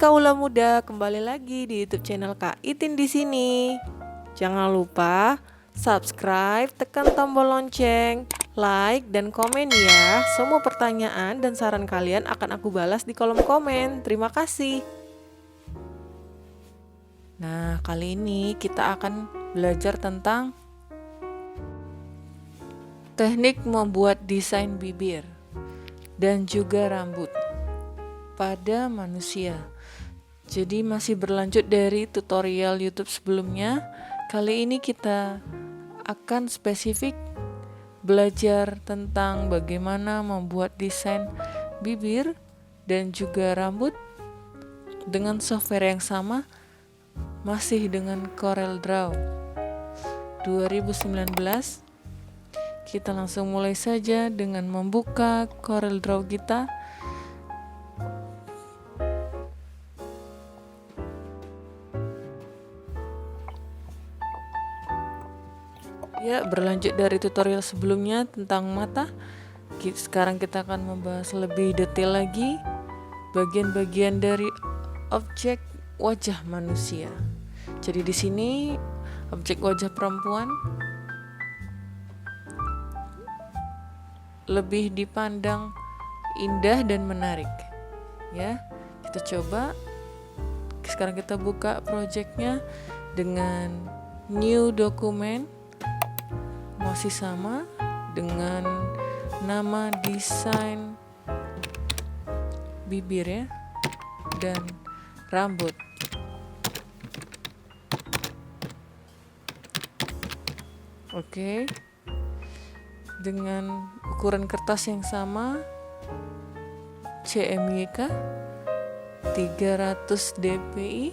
Kaula Muda, kembali lagi di YouTube channel Kak Itin di sini. Jangan lupa subscribe, tekan tombol lonceng, like dan komen ya. Semua pertanyaan dan saran kalian akan aku balas di kolom komen. Terima kasih. Nah, kali ini kita akan belajar tentang teknik membuat desain bibir dan juga rambut pada manusia. Jadi masih berlanjut dari tutorial YouTube sebelumnya. Kali ini kita akan spesifik belajar tentang bagaimana membuat desain bibir dan juga rambut dengan software yang sama, masih dengan CorelDRAW 2019. Kita langsung mulai saja dengan membuka CorelDRAW kita. Ya, berlanjut dari tutorial sebelumnya tentang mata. Sekarang kita akan membahas lebih detail lagi bagian-bagian dari objek wajah manusia. Jadi di sini objek wajah perempuan lebih dipandang indah dan menarik. Ya, kita coba. Sekarang kita buka projectnya dengan new document. Masih sama dengan nama desain bibir ya, dan rambut. Oke. Dengan ukuran kertas yang sama, CMYK 300 dpi,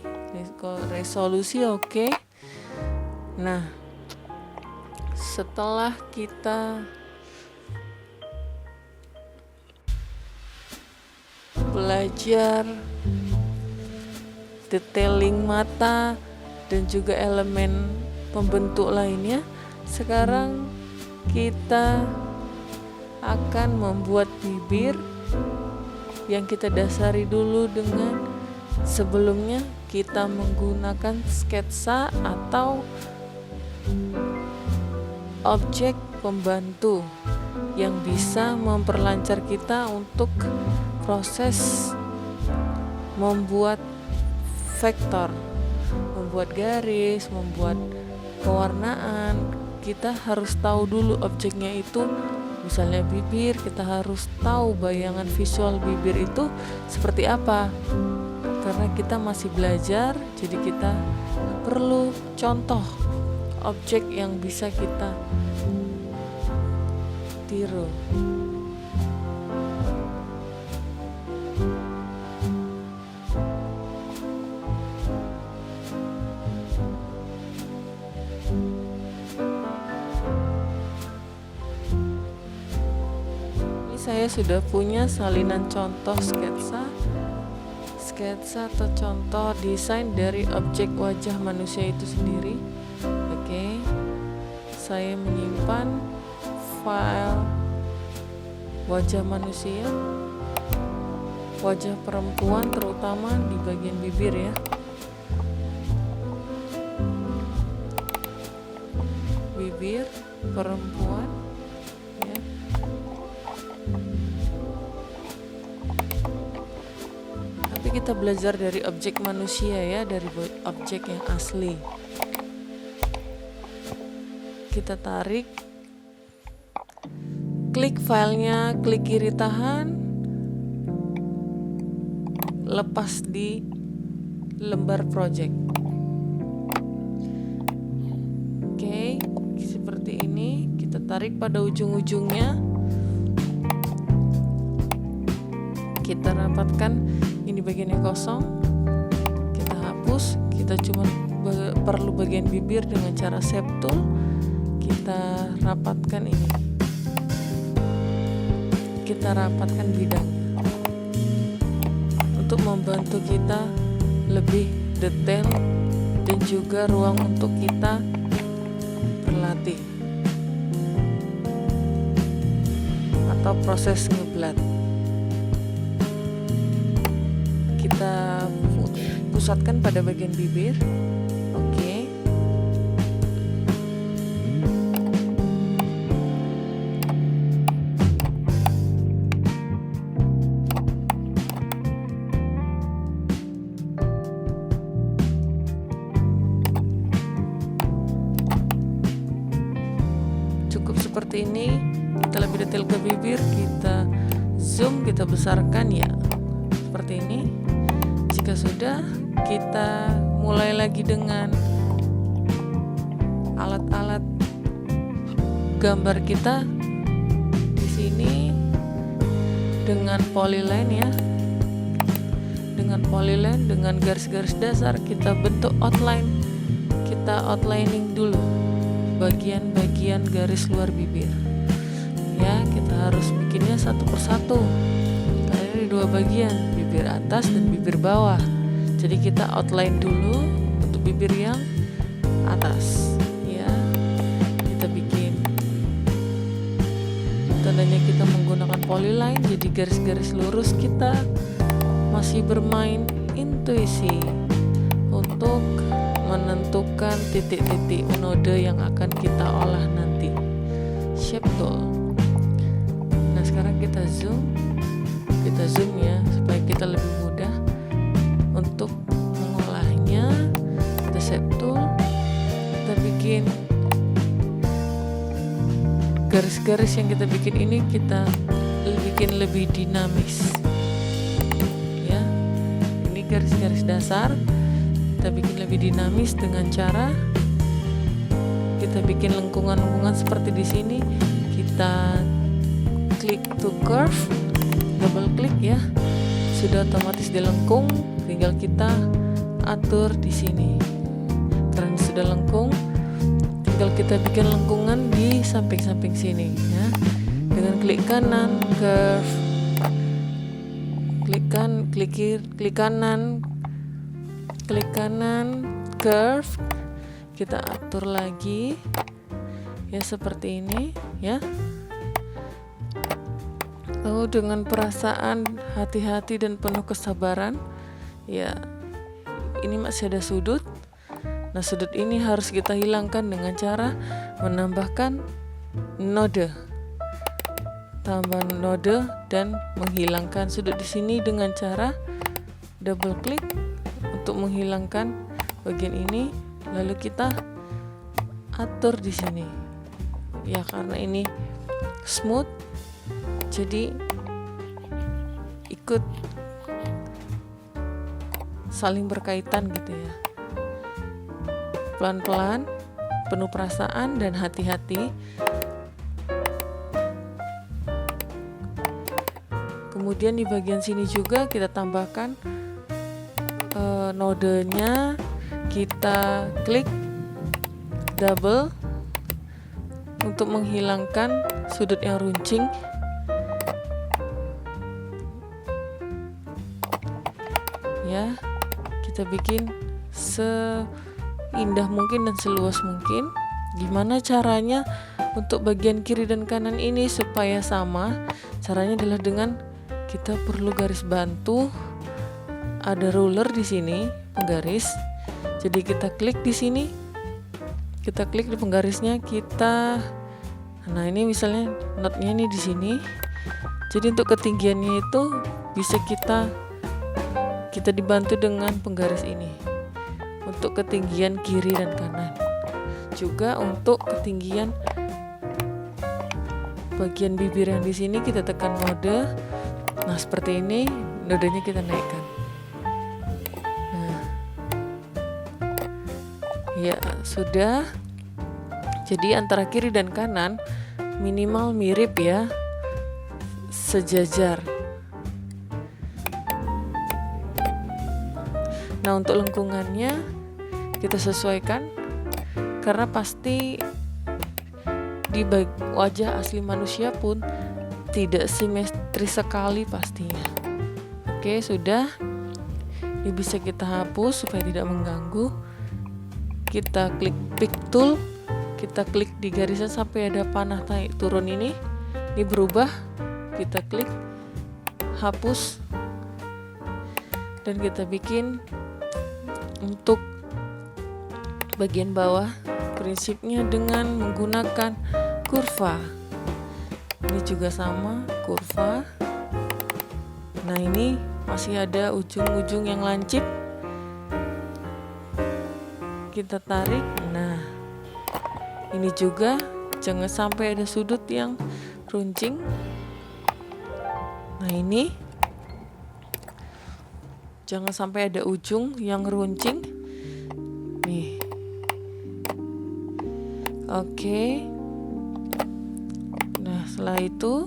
resolusi oke. Nah, setelah kita belajar detailing mata dan juga elemen pembentuk lainnya, sekarang kita akan membuat bibir yang kita dasari dulu dengan sebelumnya kita menggunakan sketsa atau objek pembantu yang bisa memperlancar kita untuk proses membuat vektor, membuat garis, membuat pewarnaan. Kita harus tahu dulu objeknya itu, misalnya bibir, kita harus tahu bayangan visual bibir itu seperti apa. Karena kita masih belajar, jadi kita perlu contoh objek yang bisa kita tiru. Ini saya sudah punya salinan contoh sketsa atau contoh desain dari objek wajah manusia itu sendiri. Oke, saya menyimpan file wajah manusia, wajah perempuan terutama di bagian bibir ya. Bibir perempuan ya. Tapi kita belajar dari objek manusia ya, dari objek yang asli. Kita tarik, klik filenya, klik kiri tahan, lepas di lembar project. Oke, seperti ini. Kita tarik pada ujung-ujungnya, kita rapatkan. Ini bagiannya kosong, kita hapus. Kita cuma perlu bagian bibir dengan cara shape tool. Kita rapatkan ini, kita rapatkan bidangnya untuk membantu kita lebih detail dan juga ruang untuk kita berlatih atau proses ngeblat. Kita pusatkan pada bagian bibir. Oke. Cukup seperti ini. Kita lebih detail ke bibir, kita zoom, kita besarkan ya. Seperti ini. Jika sudah, kita mulai lagi dengan alat-alat gambar kita di sini dengan polyline ya. Dengan polyline, dengan garis-garis dasar kita bentuk outline. Kita outlining dulu bagian-bagian garis luar bibir. Ya, kita harus bikinnya satu persatu. Karena ini dua bagian, bibir atas dan bibir bawah. Jadi kita outline dulu untuk bibir yang atas. Ya, kita bikin tandanya kita menggunakan polyline. Jadi garis-garis lurus kita masih bermain intuisi untuk menentukan titik-titik node yang akan kita olah nanti. Shape tool. Nah, sekarang kita zoom ya supaya kita lebih mudah untuk mengolahnya. Kita shape tool, kita bikin garis-garis yang kita bikin ini kita bikin lebih dinamis ya. Ini garis-garis dasar kita bikin lebih dinamis dengan cara kita bikin lengkungan-lengkungan seperti di sini. Kita klik to curve, double klik ya, sudah otomatis dilengkung, tinggal kita atur di sini. Karena sudah lengkung, tinggal kita bikin lengkungan di samping-samping sini ya. Dengan klik kanan curve, klik kanan curve, kita atur lagi ya seperti ini ya. Lalu dengan perasaan hati-hati dan penuh kesabaran ya, ini masih ada sudut. Nah, sudut ini harus kita hilangkan dengan cara menambahkan node, tambah node dan menghilangkan sudut di sini dengan cara double klik untuk menghilangkan bagian ini. Lalu kita atur di sini ya, karena ini smooth jadi ikut saling berkaitan gitu ya. Pelan-pelan, penuh perasaan dan hati-hati. Kemudian di bagian sini juga kita tambahkan nodenya, kita klik double untuk menghilangkan sudut yang runcing. Ya, kita bikin seindah mungkin dan seluas mungkin. Gimana caranya untuk bagian kiri dan kanan ini supaya sama? Caranya adalah dengan kita perlu garis bantu. Ada ruler di sini, penggaris. Jadi kita klik di sini, kita klik di penggarisnya, nah ini misalnya notnya ini di sini. Jadi untuk ketinggiannya itu bisa kita dibantu dengan penggaris ini untuk ketinggian kiri dan kanan. Juga untuk ketinggian bagian bibir yang di sini kita tekan node. Nah seperti ini, nodenya kita naikkan. Nah, ya sudah. Jadi antara kiri dan kanan minimal mirip ya, sejajar. Nah untuk lengkungannya kita sesuaikan, karena pasti di wajah asli manusia pun tidak simetris sekali pastinya. Oke, sudah. Ini bisa kita hapus supaya tidak mengganggu. Kita klik pick tool, kita klik di garisan sampai ada panah naik turun ini berubah. Kita klik hapus dan kita bikin Untuk bagian bawah prinsipnya dengan menggunakan kurva. Ini juga sama, kurva. Nah, ini masih ada ujung-ujung yang lancip. Kita tarik. Nah, ini juga jangan sampai ada sudut yang runcing. Nah, ini jangan sampai ada ujung yang runcing. Nih. Oke. Nah, setelah itu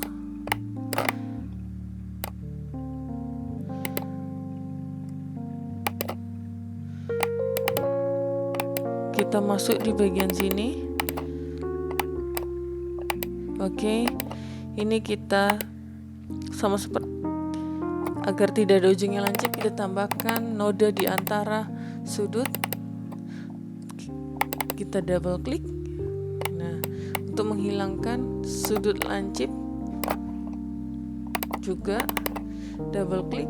kita masuk di bagian sini. Oke. Ini kita sama seperti agar tidak ada ujungnya lancip, kita tambahkan noda di antara sudut. Kita double klik. Nah, untuk menghilangkan sudut lancip juga double klik.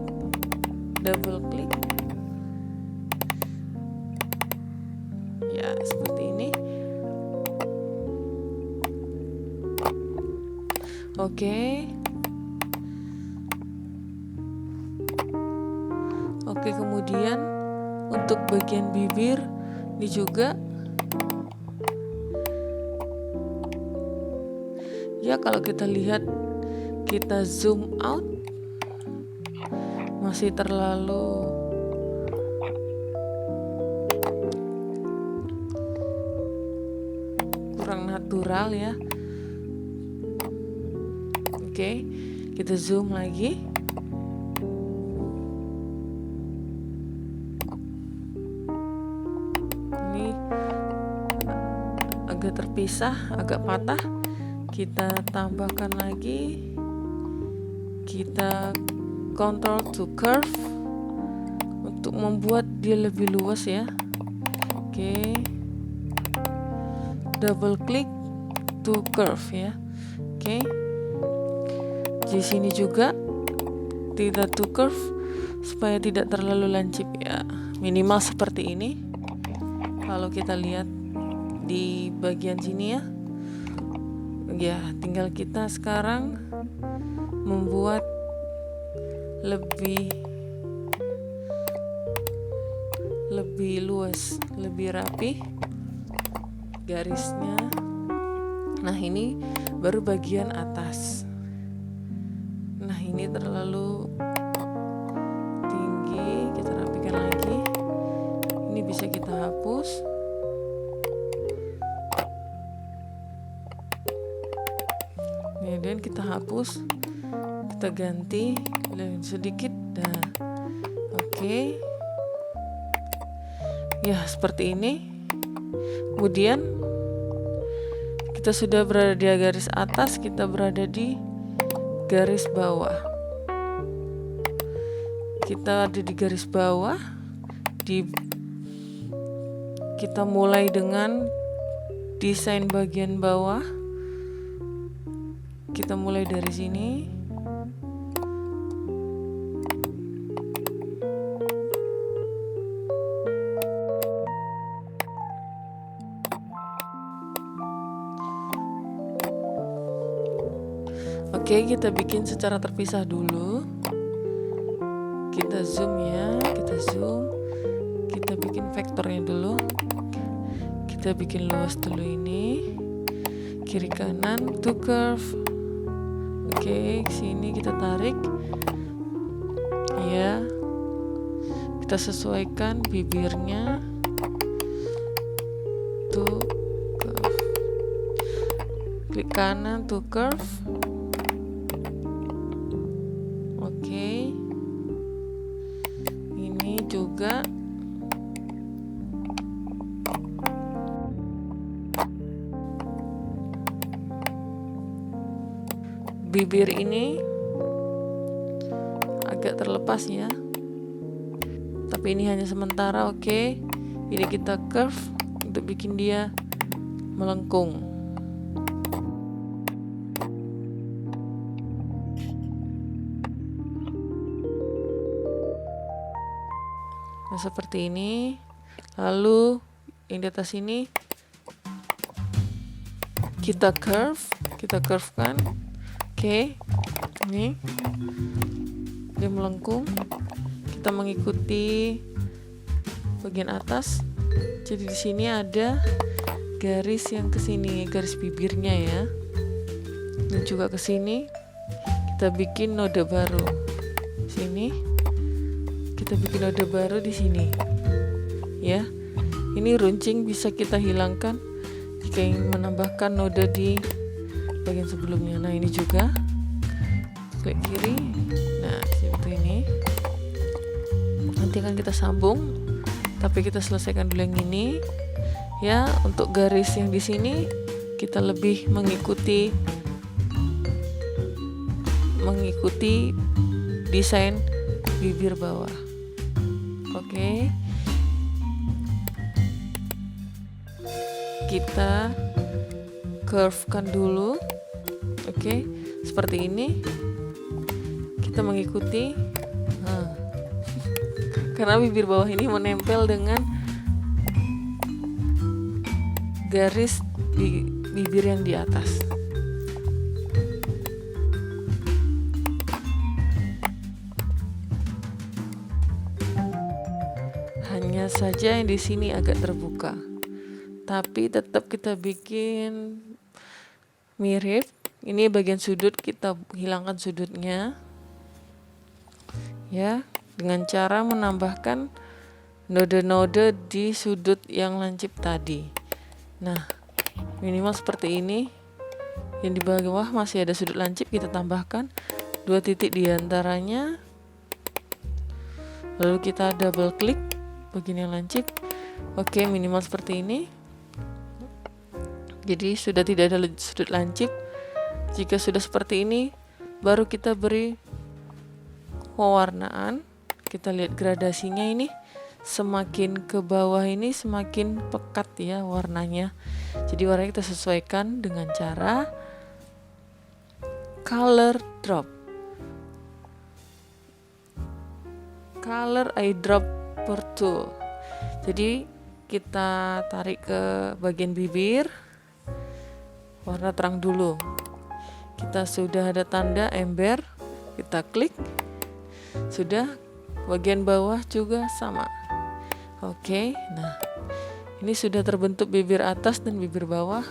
Ya, seperti ini. Oke. Oke, kemudian untuk bagian bibir ini juga ya, kalau kita lihat, kita zoom out, masih terlalu kurang natural ya. Oke, kita zoom lagi. Agak terpisah, agak patah. Kita tambahkan lagi. Kita control to curve untuk membuat dia lebih luas ya. Oke. Double klik to curve ya. Oke. Di sini juga tidak to curve supaya tidak terlalu lancip ya. Minimal seperti ini. Kalau kita lihat di bagian sini ya. Ya, tinggal kita sekarang membuat lebih luas, lebih rapi garisnya. Nah, ini baru bagian atas. Nah, ini terlalu tinggi, kita rapikan lagi. Ini bisa kita hapus. Kemudian kita hapus, kita ganti sedikit. Nah, oke. Ya, seperti ini. Kemudian kita sudah berada di garis atas, kita berada di garis bawah. Kita ada di garis bawah. Kita mulai dengan desain bagian bawah. Kita mulai dari sini. Oke, kita bikin secara terpisah dulu. Kita zoom ya, kita zoom. Kita bikin vektornya dulu. Kita bikin luas dulu ini. Kiri kanan to curve. Oke, sini kita tarik. Ya. Kita sesuaikan bibirnya. To curve. Klik kanan to curve. Oke. Ini juga bibir ini agak terlepas ya, tapi ini hanya sementara. Oke, ini kita curve untuk bikin dia melengkung. Nah, seperti ini. Lalu yang di atas ini kita curvekan. Oke, ini dia melengkung. Kita mengikuti bagian atas. Jadi di sini ada garis yang ke sini, garis bibirnya ya. Dan juga ke sini kita bikin node baru. Sini kita bikin node baru di sini. Ya. Ini runcing bisa kita hilangkan jika ingin menambahkan node di bagian sebelumnya. Nah, ini juga klik kiri. Nah, seperti ini. Nanti akan kita sambung, tapi kita selesaikan dulu yang ini. Ya, untuk garis yang di sini kita lebih mengikuti desain bibir bawah. Oke. Kita curvekan dulu. Oke, seperti ini. Kita mengikuti. Karena bibir bawah ini menempel dengan garis bibir yang di atas. Hanya saja yang di sini agak terbuka. Tapi tetap kita bikin mirip. Ini bagian sudut, kita hilangkan sudutnya. Ya, dengan cara menambahkan node-node di sudut yang lancip tadi. Nah, minimal seperti ini. Yang di bawah masih ada sudut lancip, kita tambahkan 2 titik di antaranya. Lalu kita double klik bagian yang lancip. Oke, minimal seperti ini. Jadi sudah tidak ada sudut lancip. Jika sudah seperti ini, baru kita beri pewarnaan. Kita lihat gradasinya ini. Semakin ke bawah ini semakin pekat ya warnanya. Jadi warnanya kita sesuaikan dengan cara color drop. Color eyedropper tool. Jadi kita tarik ke bagian bibir, warna terang dulu. Kita sudah ada tanda ember, kita klik. Sudah, bagian bawah juga sama. Oke, nah ini sudah terbentuk bibir atas dan bibir bawah.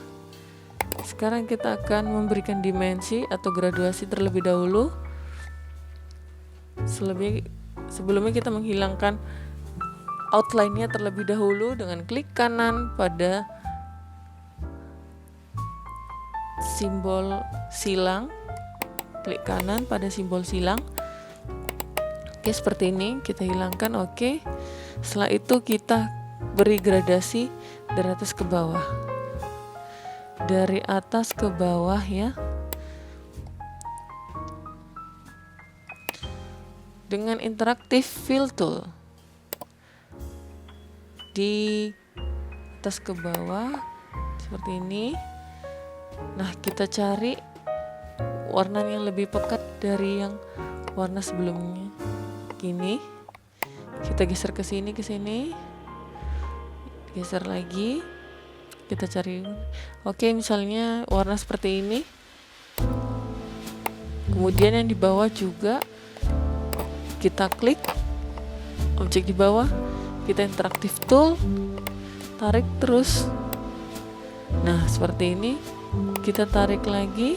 Sekarang kita akan memberikan dimensi atau graduasi terlebih dahulu. Sebelumnya kita menghilangkan outline-nya terlebih dahulu dengan klik kanan pada simbol silang. Klik kanan pada simbol silang. Oke, seperti ini kita hilangkan. Oke. Setelah itu kita beri gradasi dari atas ke bawah. Dari atas ke bawah ya. Dengan interaktif fill tool. Di atas ke bawah seperti ini. Nah, kita cari warna yang lebih pekat dari yang warna sebelumnya. Gini. Kita geser ke sini, geser lagi, kita cari. Oke, misalnya warna seperti ini. Kemudian yang di bawah juga kita klik objek di bawah, kita interaktif tool, tarik terus. Nah, seperti ini. Kita tarik lagi,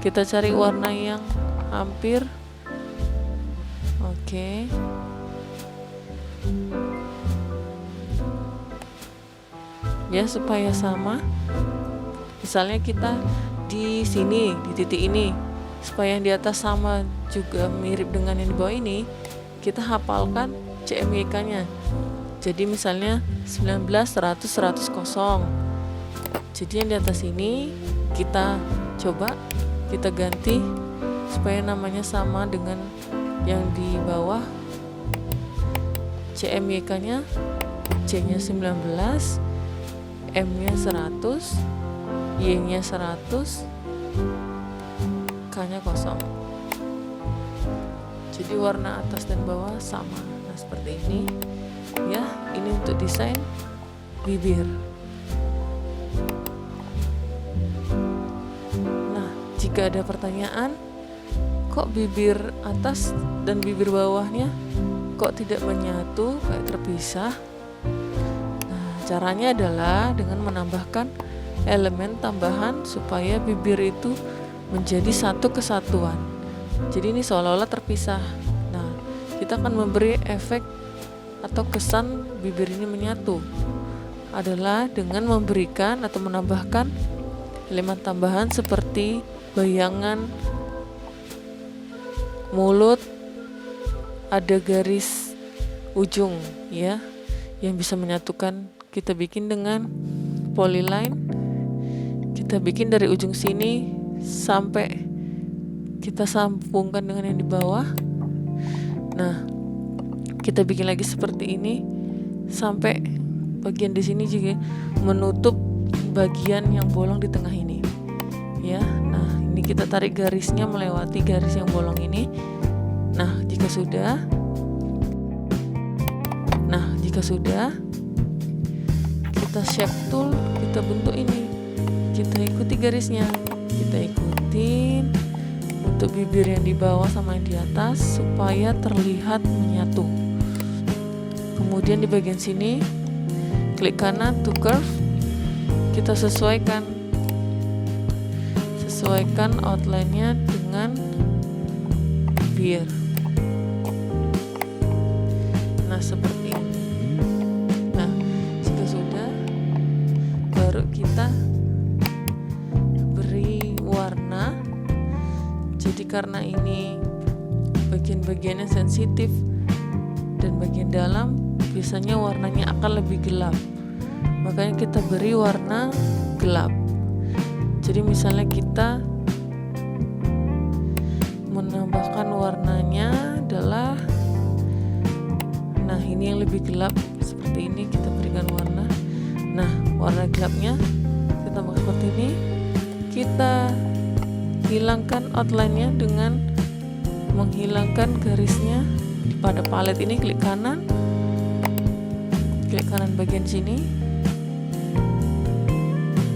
kita cari warna yang hampir. Oke. Ya, supaya sama. Misalnya kita di sini, di titik ini, supaya yang di atas sama juga mirip dengan yang di bawah ini, kita hafalkan CMYK-nya. Jadi misalnya 19, 100, 100, 0. Jadi yang di atas ini kita coba kita ganti supaya namanya sama dengan yang di bawah. CMYK-nya, C-nya 19, M-nya 100, Y-nya 100, K-nya 0. Jadi warna atas dan bawah sama. Nah, seperti ini. Ya, ini untuk mendesain bibir. Nah, jika ada pertanyaan, kok bibir atas dan bibir bawahnya kok tidak menyatu, kayak terpisah? Nah, caranya adalah dengan menambahkan elemen tambahan supaya bibir itu menjadi satu kesatuan. Jadi ini seolah-olah terpisah. Nah, kita akan memberi efek atau kesan bibir ini menyatu adalah dengan memberikan atau menambahkan elemen tambahan seperti bayangan mulut ada garis ujung ya, yang bisa menyatukan. Kita bikin dengan polyline, kita bikin dari ujung sini sampai kita sambungkan dengan yang di bawah. Nah, kita bikin lagi seperti ini sampai bagian di sini juga menutup bagian yang bolong di tengah ini ya. Nah, ini kita tarik garisnya melewati garis yang bolong ini. Nah, jika sudah kita shape tool, kita bentuk ini, kita ikuti garisnya, kita ikutin untuk bibir yang di bawah sama yang di atas supaya terlihat menyatu. Kemudian di bagian sini klik kanan to curve, kita sesuaikan outline-nya dengan bibir. Nah, seperti ini. Nah, jika sudah, baru kita beri warna. Jadi karena ini bagian-bagiannya sensitif dan bagian dalam biasanya warnanya akan lebih gelap, makanya kita beri warna gelap. Jadi misalnya kita menambahkan warnanya adalah, nah ini yang lebih gelap seperti ini, kita berikan warna. Nah, warna gelapnya kita tambah seperti ini. Kita hilangkan outline-nya dengan menghilangkan garisnya pada palet ini. Klik kanan bagian sini.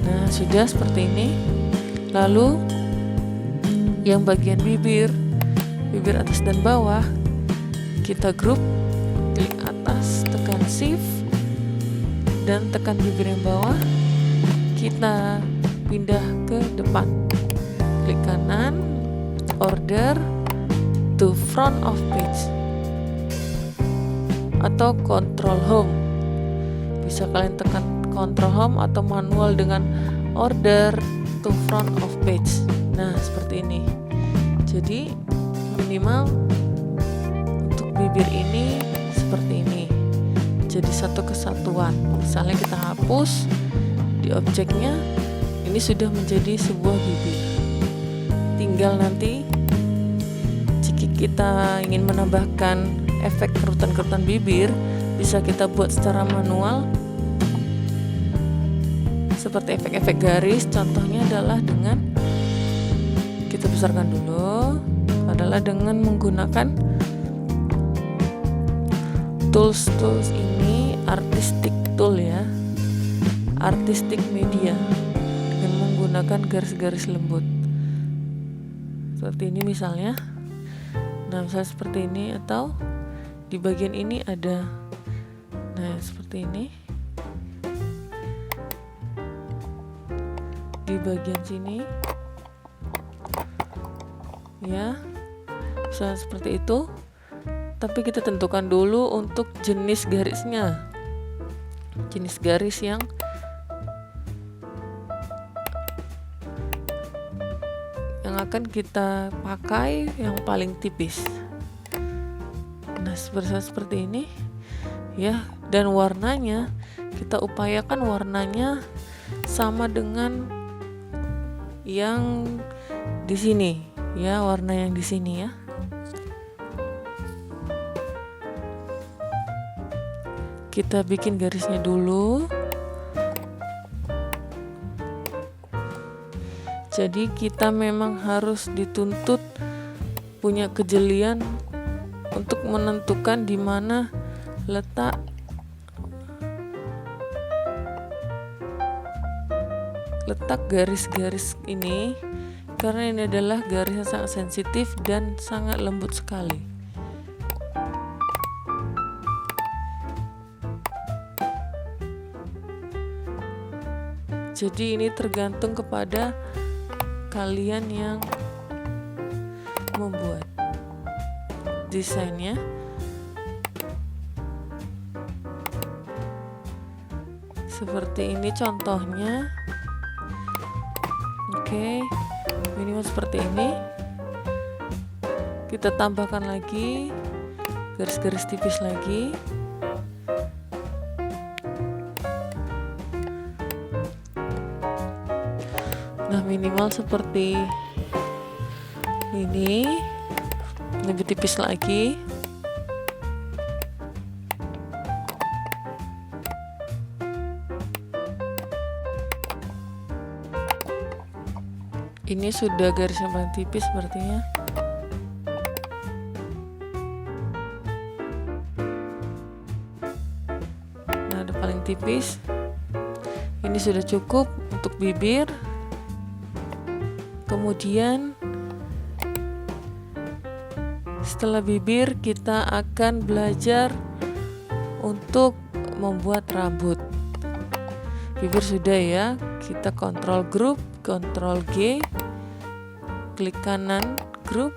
Nah, sudah seperti ini. Lalu yang bagian bibir atas dan bawah kita grup, klik atas, tekan shift dan tekan bibir yang bawah, kita pindah ke depan. Klik kanan, order to front of page atau control home. Bisa kalian tekan control home atau manual dengan order to front of page. Nah, seperti ini. Jadi minimal untuk bibir ini seperti ini, jadi satu kesatuan. Misalnya kita hapus di objeknya, ini sudah menjadi sebuah bibir. Tinggal nanti jika kita ingin menambahkan efek kerutan-kerutan bibir, bisa kita buat secara manual seperti efek-efek garis. Contohnya adalah dengan kita besarkan dulu, adalah dengan menggunakan tools ini, artistic tool ya, artistic media, dengan menggunakan garis-garis lembut seperti ini misalnya. Nah, misalnya seperti ini, atau di bagian ini ada, nah seperti ini di bagian sini ya, misalnya seperti itu. Tapi kita tentukan dulu untuk jenis garisnya, jenis garis yang akan kita pakai yang paling tipis. Nah, seperti ini ya, dan warnanya kita upayakan warnanya sama dengan yang di sini ya, warna yang di sini ya. Kita bikin garisnya dulu. Jadi kita memang harus dituntut punya kejelian untuk menentukan di mana letak letak garis-garis ini karena ini adalah garis yang sangat sensitif dan sangat lembut sekali. Jadi ini tergantung kepada kalian yang membuat desainnya. Seperti ini contohnya. Oke, minimal seperti ini. Kita tambahkan lagi garis-garis tipis lagi. Nah, minimal seperti ini, lebih tipis lagi. Ini sudah garis yang paling tipis sepertinya. Nah, ada paling tipis. Ini sudah cukup untuk bibir. Kemudian setelah bibir kita akan belajar untuk membuat rambut. Bibir sudah ya, kita kontrol grup, kontrol G, klik kanan grup.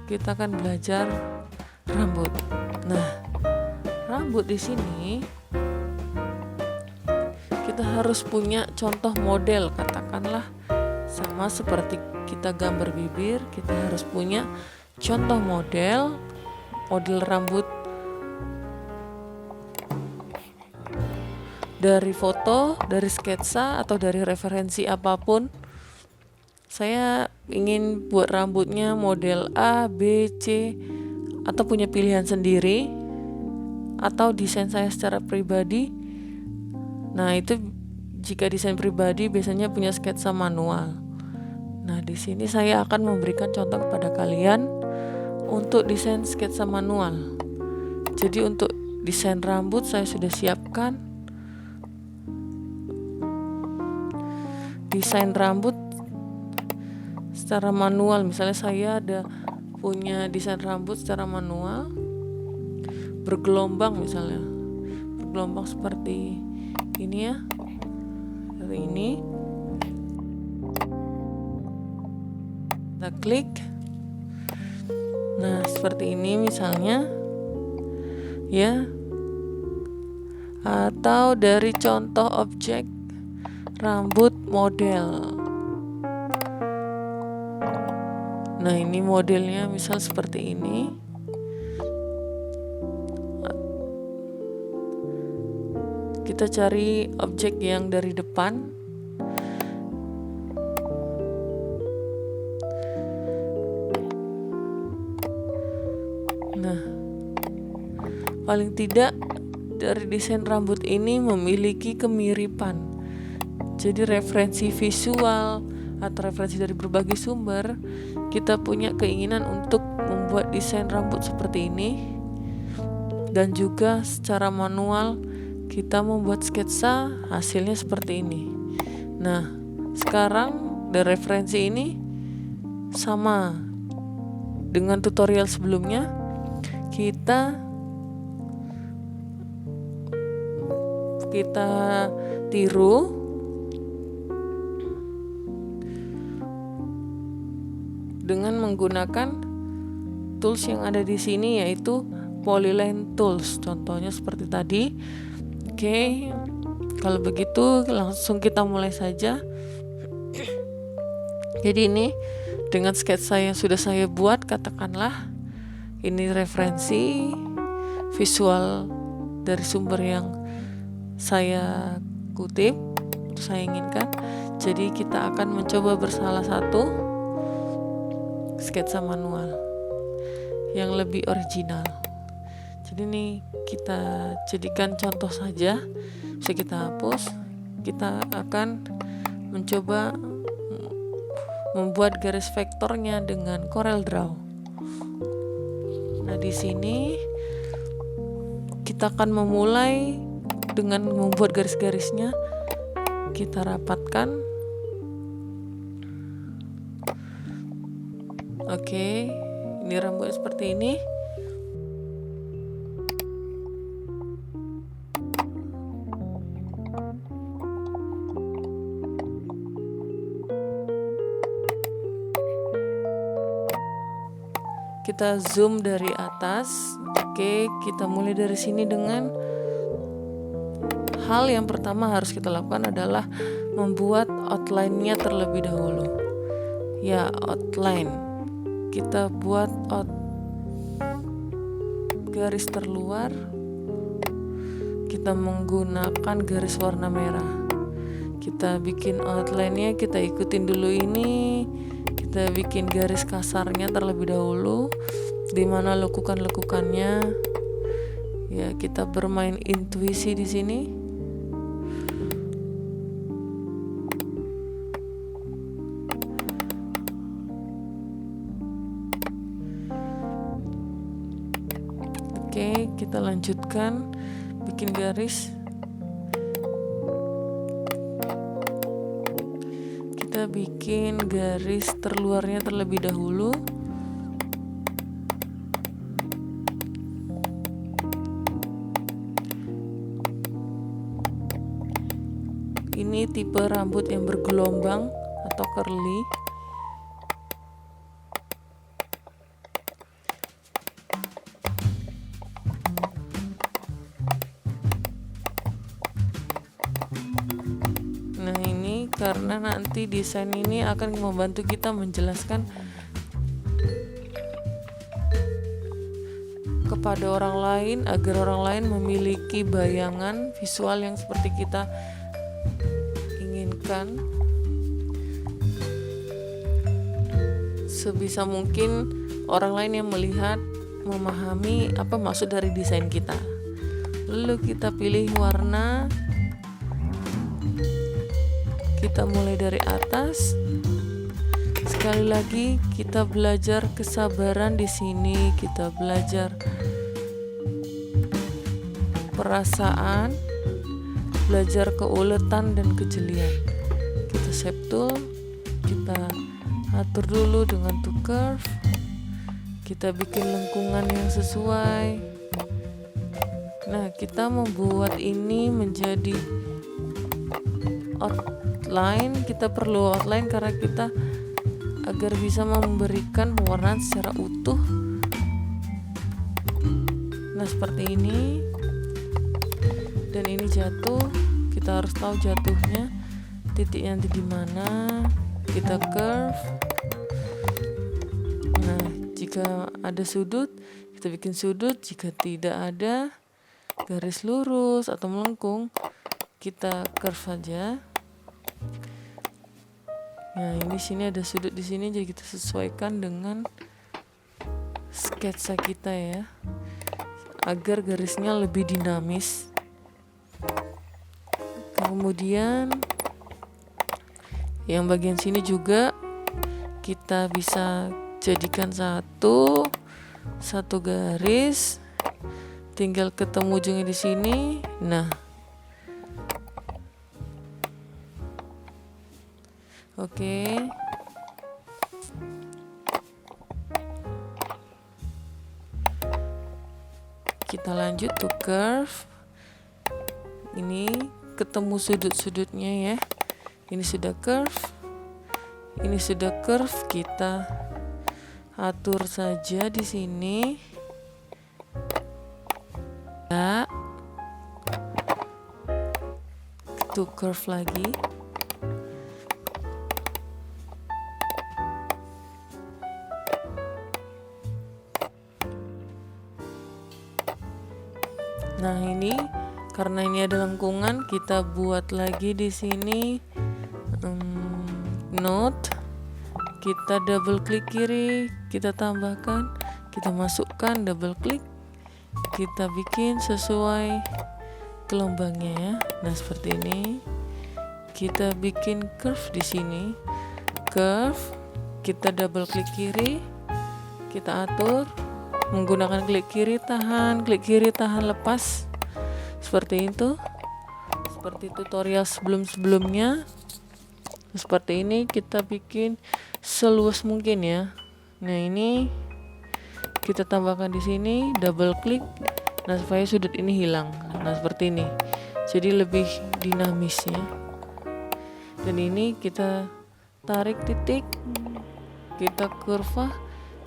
Kita akan belajar rambut. Nah, rambut di sini kita harus punya contoh model, katakanlah sama seperti kita gambar bibir, kita harus punya contoh model rambut dari foto, dari sketsa atau dari referensi apapun. Saya ingin buat rambutnya model A, B, C atau punya pilihan sendiri atau desain saya secara pribadi. Nah, itu jika desain pribadi biasanya punya sketsa manual. Nah, di sini saya akan memberikan contoh kepada kalian untuk desain sketsa manual. Jadi untuk desain rambut saya sudah siapkan desain rambut secara manual. Misalnya saya ada punya desain rambut secara manual bergelombang, misalnya bergelombang seperti ini ya, dari ini kita klik. Nah, seperti ini misalnya ya, atau dari contoh objek rambut model. Nah, ini modelnya misal seperti ini. Kita cari objek yang dari depan. Nah, paling tidak dari desain rambut ini memiliki kemiripan. Jadi referensi visual atau referensi dari berbagai sumber, kita punya keinginan untuk membuat desain rambut seperti ini. Dan juga secara manual kita membuat sketsa, hasilnya seperti ini. Nah, sekarang dari referensi ini sama dengan tutorial sebelumnya, kita tiru dengan menggunakan tools yang ada di sini, yaitu Polyline Tools. Contohnya seperti tadi. Oke, kalau begitu langsung kita mulai saja. Jadi ini dengan sketsa yang sudah saya buat, katakanlah ini referensi visual dari sumber yang saya kutip, saya inginkan. Jadi kita akan mencoba bersalah satu sketsa manual yang lebih original. Jadi ini kita jadikan contoh saja, bisa kita hapus. Kita akan mencoba membuat garis vektornya dengan Corel Draw. Nah, di sini kita akan memulai dengan membuat garis-garisnya kita rapatkan. Oke, ini rambut seperti ini. Kita zoom dari atas. Oke, kita mulai dari sini dengan hal yang pertama harus kita lakukan adalah membuat outline-nya terlebih dahulu. Ya, outline. Kita buat garis terluar. Kita menggunakan garis warna merah. Kita bikin outline-nya, kita ikutin dulu ini. Kita bikin garis kasarnya terlebih dahulu, di mana lekukan-lekukannya. Ya, kita bermain intuisi di sini. Oke, kita lanjutkan bikin garis. Kita bikin garis terluarnya terlebih dahulu. Ini tipe rambut yang bergelombang atau curly. Nah, ini karena nanti desain ini akan membantu kita menjelaskan kepada orang lain agar orang lain memiliki bayangan visual yang seperti kita inginkan. Sebisa mungkin orang lain yang melihat memahami apa maksud dari desain kita. Lalu kita pilih warna. Kita mulai dari atas. Sekali lagi kita belajar kesabaran di sini, kita belajar perasaan, belajar keuletan dan kejelian. Kita shape tool, kita atur dulu dengan to curve. Kita bikin lengkungan yang sesuai. Nah, kita membuat ini menjadi outline. Kita perlu outline karena kita agar bisa memberikan pewarnaan secara utuh. Nah, seperti ini. Dan ini jatuh. Kita harus tahu jatuhnya, titiknya nanti di mana. Kita curve. Nah, jika ada sudut, kita bikin sudut. Jika tidak ada garis lurus atau melengkung, kita curve saja. Nah, ini sini ada sudut di sini, jadi kita sesuaikan dengan sketsa kita ya, agar garisnya lebih dinamis. Kemudian yang bagian sini juga kita bisa jadikan satu garis, tinggal ketemu ujungnya di sini. Nah, oke. Kita lanjut to curve. Ini ketemu sudut-sudutnya ya. Ini sudah curve. Ini sudah curve, kita atur saja di sini. Ya. To curve lagi. Nah, ini karena ini ada lengkungan, kita buat lagi di sini note. Kita double klik kiri, kita tambahkan, kita masukkan, double klik, kita bikin sesuai gelombangnya ya. Nah, seperti ini. Kita bikin curve di sini. Curve, kita double klik kiri, kita atur. Menggunakan klik kiri tahan, lepas, seperti itu. seperti tutorial sebelum-sebelumnya. Seperti ini kita bikin seluas mungkin ya. Nah, ini kita tambahkan di sini, double klik. Nah, supaya sudut ini hilang. Nah, seperti ini. Jadi lebih dinamis ya. Dan ini kita tarik titik, kita curve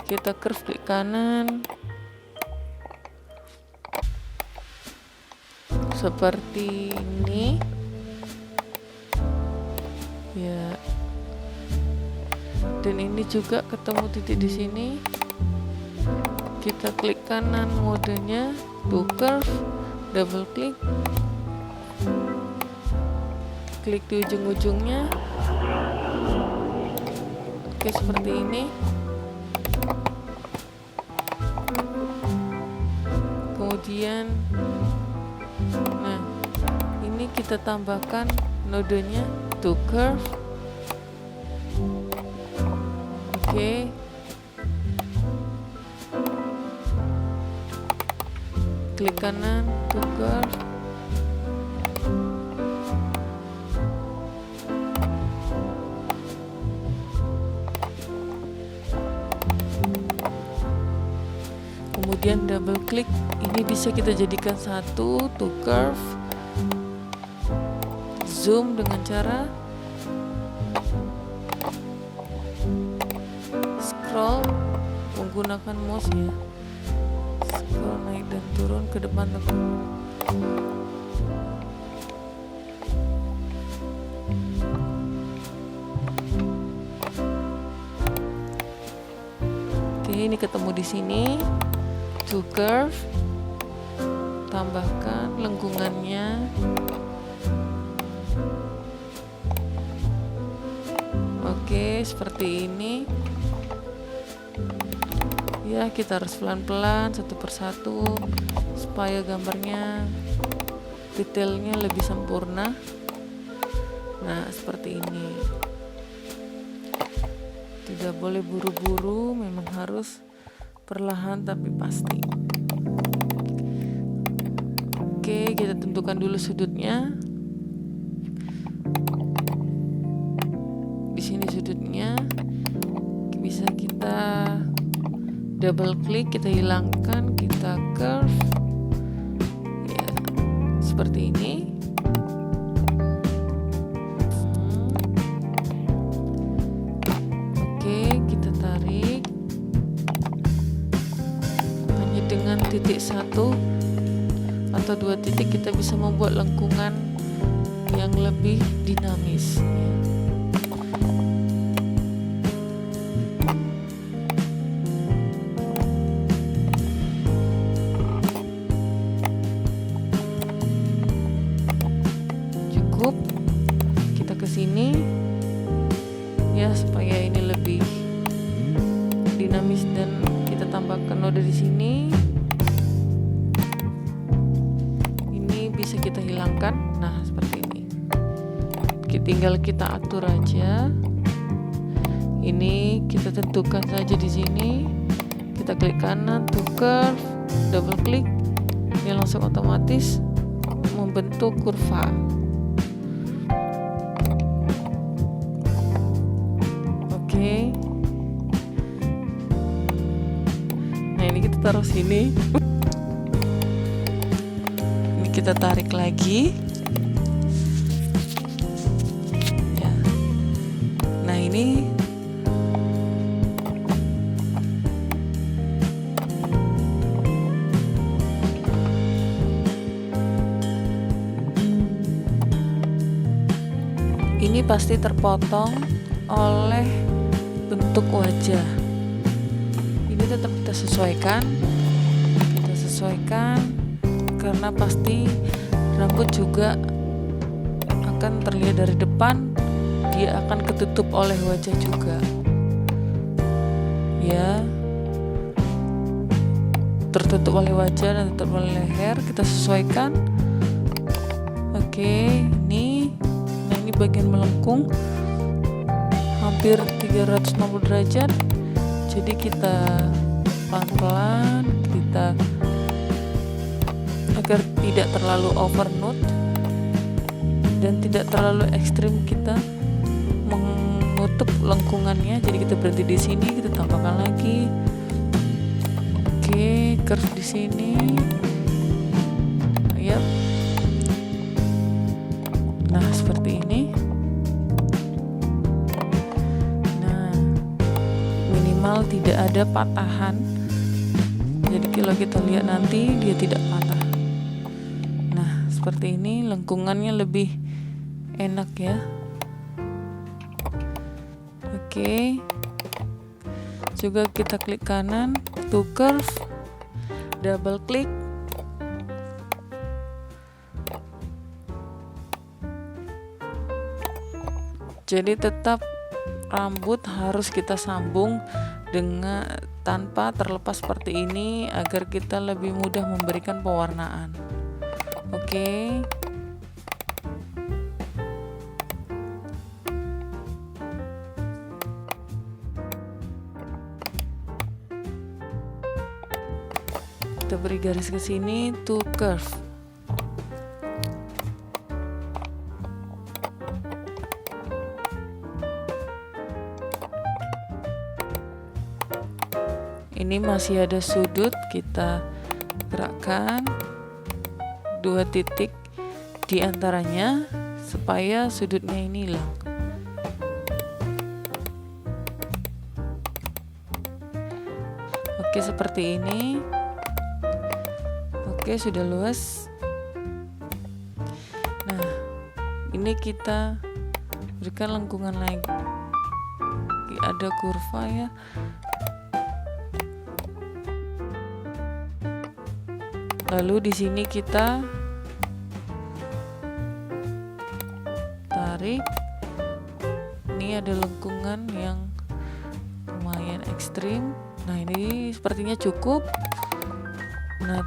klik kanan. Seperti ini. Ya, dan ini juga ketemu titik di sini, kita klik kanan modenya to curve, double klik di ujung-ujungnya. Oke, seperti ini. Kemudian nah, ini kita tambahkan nodenya to curve. Oke. Klik kanan to curve. Kemudian double klik, ini bisa kita jadikan satu to curve. Zoom dengan cara scroll menggunakan mouse ya. Scroll naik dan turun ke depan tekan. Oke, ini ketemu di sini. To curve, tambahkan lengkungannya. Oke, seperti ini ya. Kita harus pelan-pelan satu persatu supaya gambarnya detailnya lebih sempurna. Nah, seperti ini. Tidak boleh buru-buru, memang harus perlahan tapi pasti. Oke, kita tentukan dulu sudutnya. Di sini sudutnya bisa kita double klik, kita hilangkan, kita curve ya, seperti ini. Oke, kita tarik. Hanya dengan titik satu atau dua titik kita bisa membuat lengkungan yang lebih dinamis ya. Cukup, kita ke sini ya supaya ini lebih dinamis, dan kita tambahkan node di sini. Ini bisa kita hilangkan. Nah, seperti ini. Tinggal kita atur aja. Ini kita tentukan saja di sini. Kita klik kanan to curve, double klik, dia langsung otomatis membentuk kurva. Oke. Nah, ini kita taruh sini. Ini kita tarik lagi. Ya. Nah, ini pasti terpotong oleh bentuk wajah. Ini tetap kita sesuaikan karena pasti rambut juga akan terlihat dari depan, dia akan ketutup oleh wajah juga ya, tertutup oleh wajah dan tertutup oleh leher. Kita sesuaikan. Oke, ini bagian melengkung hampir 360 derajat. Jadi kita pelan-pelan, kita agar tidak terlalu over nut. dan tidak terlalu ekstrim kita menutup lengkungannya. Jadi kita berhenti di sini, kita tambahkan lagi. Oke, curve di sini. Yap. Nah, seperti ini. Nah, minimal tidak ada patahan. Jadi kalau kita lihat nanti dia tidak patah. Nah, seperti ini lengkungannya lebih enak ya. Oke. Juga kita klik kanan to curve, double klik. Jadi tetap rambut harus kita sambung dengan tanpa terlepas seperti ini agar kita lebih mudah memberikan pewarnaan. Oke. Kita beri garis ke sini to curve. Ini masih ada sudut, kita gerakkan 2 titik di antaranya supaya sudutnya ini hilang. Oke, seperti ini. Oke, sudah luas. Nah, ini kita berikan lengkungan lagi. Ada kurva ya. Lalu di sini kita tarik. Ini ada lengkungan yang lumayan ekstrim. Nah, ini sepertinya cukup. Nah,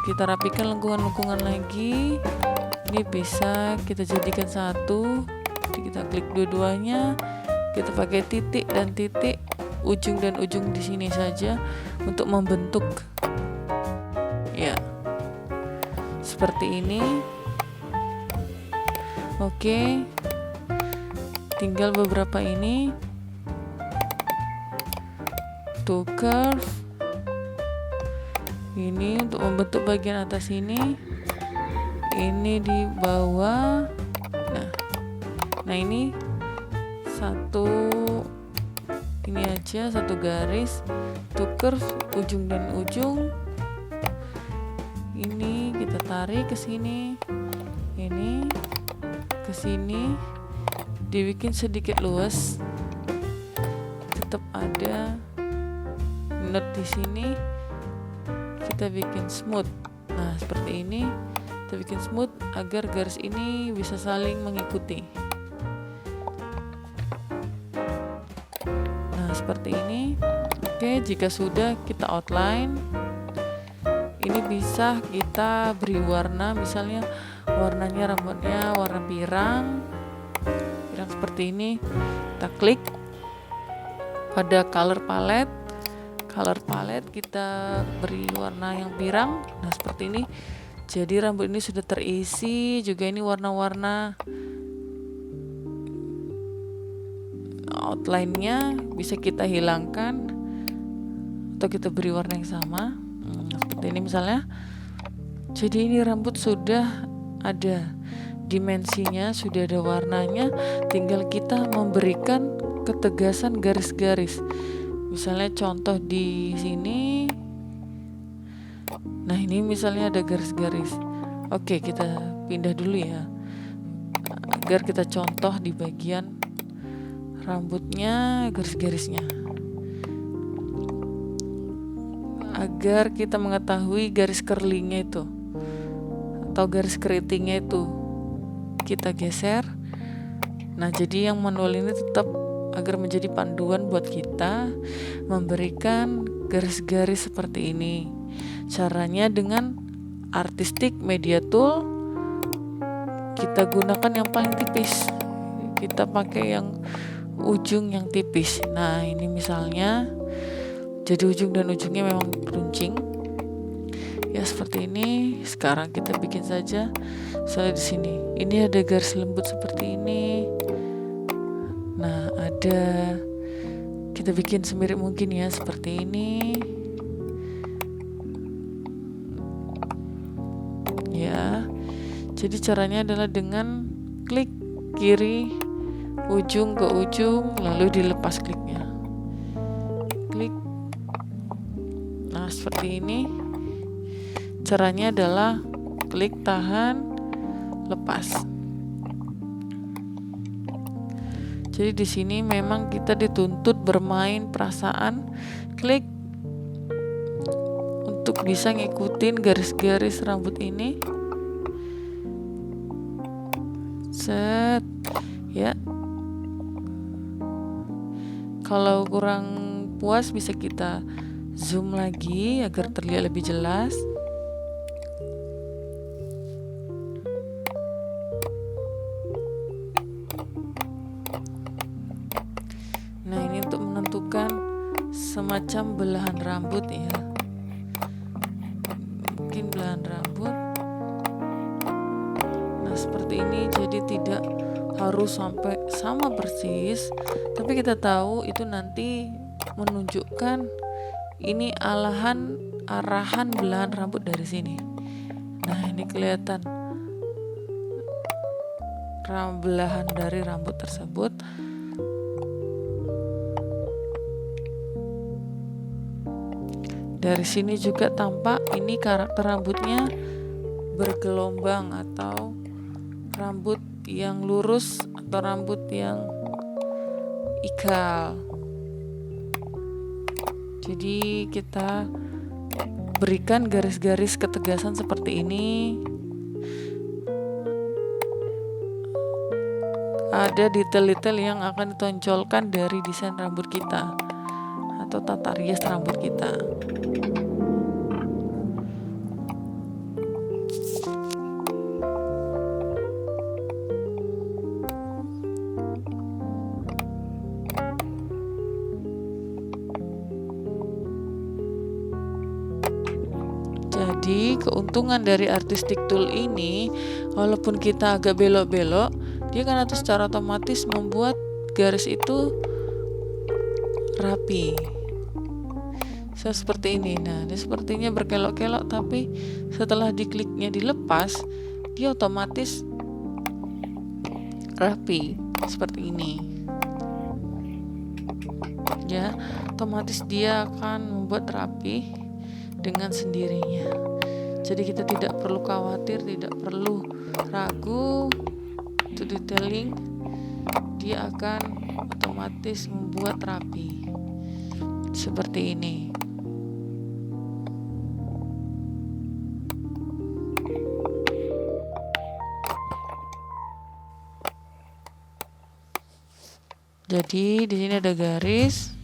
kita rapikan lengkungan-lengkungan lagi. Ini bisa kita jadikan satu. Jadi kita klik dua-duanya. Kita pakai titik dan titik, ujung dan ujung di sini saja untuk membentuk. Ya, seperti ini. Oke, tinggal beberapa ini to curve. Ini untuk membentuk bagian atas ini di bawah. Nah ini ini aja satu garis to curve ujung dan ujung. Ini kita tarik ke sini, ini ke sini, dibikin sedikit luas, tetap ada knot di sini, kita bikin smooth. Nah, seperti ini kita bikin smooth agar garis ini bisa saling mengikuti. Nah, seperti ini. Oke, jika sudah kita outline. Ini bisa kita beri warna, misalnya warnanya rambutnya warna pirang seperti ini. Kita klik pada color palette, kita beri warna yang pirang. Nah, seperti ini. Jadi rambut ini sudah terisi. Juga ini warna-warna outline-nya bisa kita hilangkan atau kita beri warna yang sama. Seperti ini misalnya. Jadi ini rambut sudah ada dimensinya, sudah ada warnanya, tinggal kita memberikan ketegasan garis-garis. Misalnya contoh di sini. Nah, ini misalnya ada garis-garis. Oke, kita pindah dulu ya. Agar kita contoh di bagian rambutnya, garis-garisnya. Agar kita mengetahui garis curlingnya itu atau garis keritingnya itu kita geser. Nah, jadi yang manual ini tetap agar menjadi panduan buat kita memberikan garis-garis seperti ini. Caranya dengan artistic media tool, kita gunakan yang paling tipis, kita pakai yang ujung yang tipis. Nah, ini misalnya jadi ujung dan ujungnya memang runcing. Ya seperti ini. Sekarang kita bikin saja. Misalnya di sini, ini ada garis lembut seperti ini. Nah, kita bikin semirip mungkin ya, seperti ini. Ya. Jadi caranya adalah dengan klik kiri ujung ke ujung, lalu dilepas kliknya. Klik. Nah, seperti ini. Caranya adalah klik, tahan, lepas. Jadi di sini memang kita dituntut bermain perasaan, klik untuk bisa ngikutin garis-garis rambut ini. Set, ya. Kalau kurang puas bisa kita zoom lagi agar terlihat lebih jelas. Nah, ini untuk menentukan semacam belahan rambut ya. Mungkin belahan rambut. Nah, seperti ini, jadi tidak harus sampai sama persis, tapi kita tahu itu nanti menunjukkan ini arahan belahan rambut dari sini. Nah, ini kelihatan belahan dari rambut tersebut. Dari sini juga tampak ini karakter rambutnya bergelombang atau rambut yang lurus atau rambut yang ikal. Jadi kita berikan garis-garis ketegasan seperti ini. Ada detail-detail yang akan ditonjolkan dari desain rambut kita atau tata rias rambut kita. Jadi keuntungan dari artistic tool ini, walaupun kita agak belok-belok, dia kan secara otomatis membuat garis itu rapi. Seperti ini. Nah, ini sepertinya berkelok-kelok, tapi setelah dikliknya dilepas, dia otomatis rapi seperti ini. Ya, otomatis dia akan membuat rapi dengan sendirinya. Jadi kita tidak perlu khawatir, tidak perlu ragu untuk detailing. Dia akan otomatis membuat rapi seperti ini. Jadi di sini ada garis.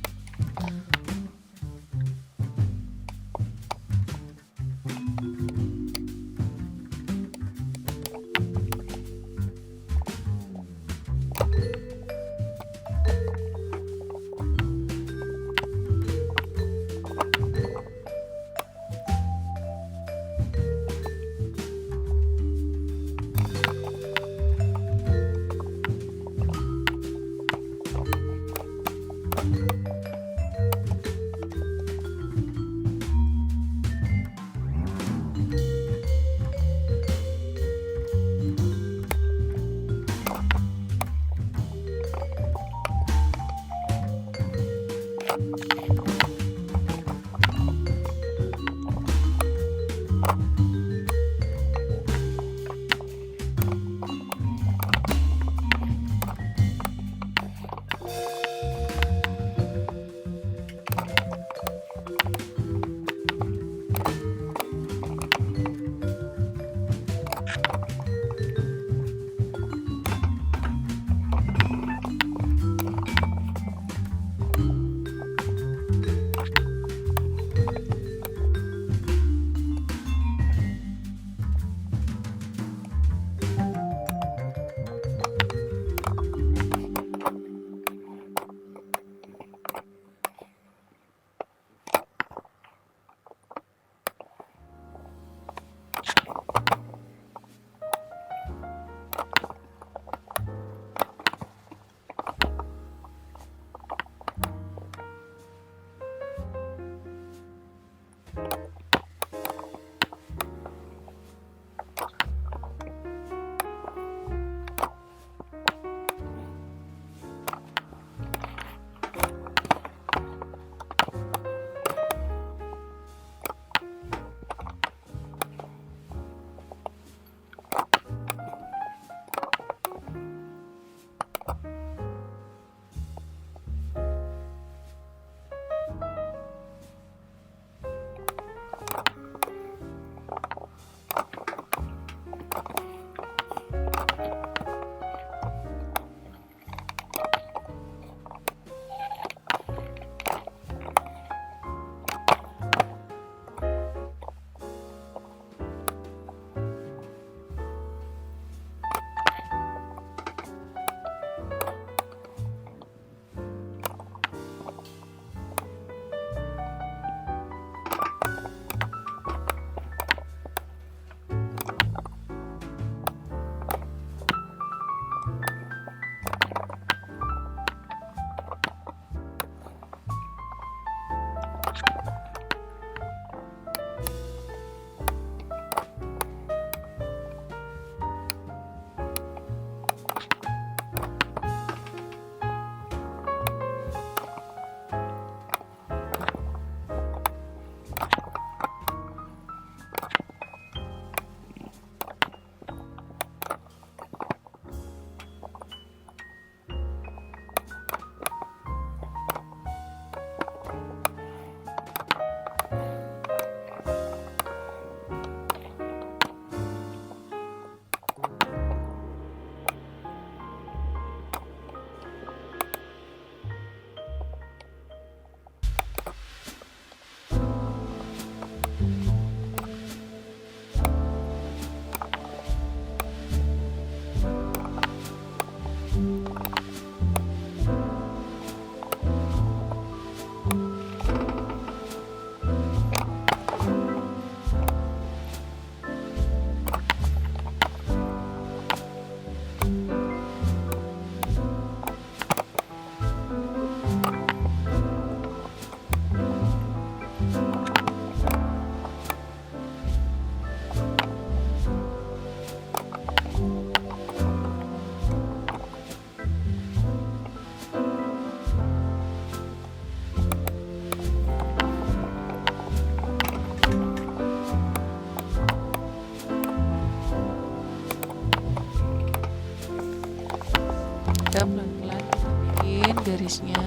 garisnya.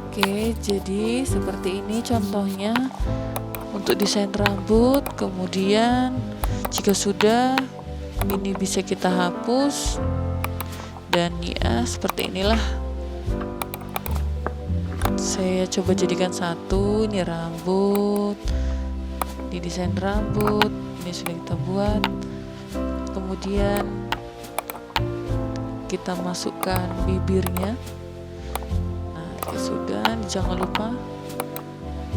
Oke, jadi seperti ini contohnya untuk desain rambut. Kemudian jika sudah, ini bisa kita hapus, dan ya seperti inilah. Saya coba jadikan satu. Ini rambut, ini desain rambut, ini sudah kita buat. Kemudian kita masukkan bibirnya. Nah, jika sudah, jangan lupa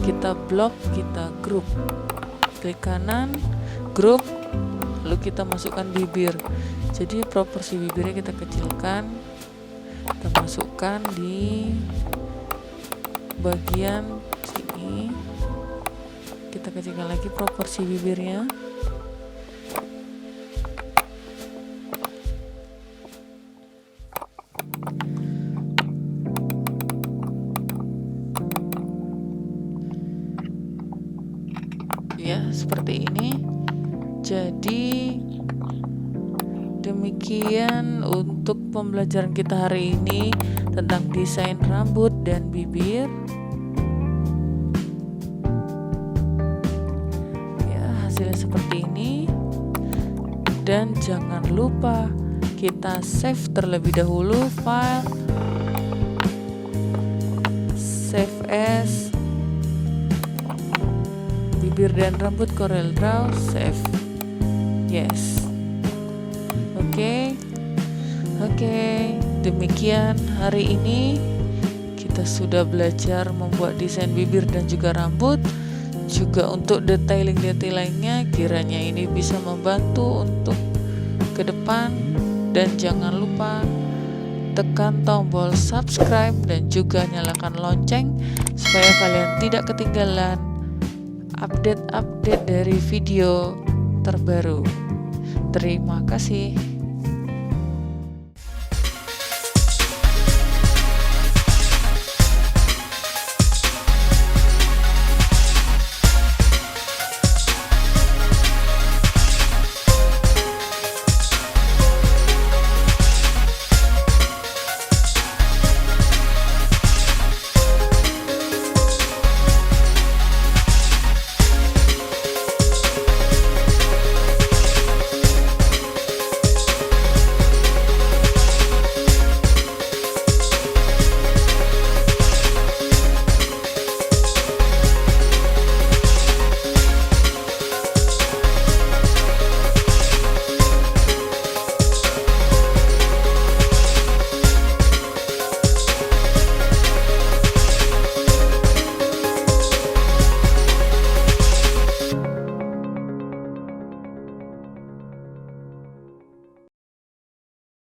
kita blok, kita grup, klik kanan, grup, lalu kita masukkan bibir. Jadi proporsi bibirnya kita kecilkan, kita masukkan di bagian sini, kita kecilkan lagi proporsi bibirnya. Ya, seperti ini. Jadi demikian untuk pembelajaran kita hari ini tentang desain rambut dan bibir. Ya, hasilnya seperti ini. Dan jangan lupa kita save terlebih dahulu file, save as bibir dan rambut Corel Draw, save. Yes. Oke, demikian hari ini kita sudah belajar membuat desain bibir dan juga rambut. Juga untuk detailing lainnya, kiranya ini bisa membantu untuk ke depan. Dan jangan lupa tekan tombol subscribe dan juga nyalakan lonceng supaya kalian tidak ketinggalan update-update dari video terbaru. Terima kasih.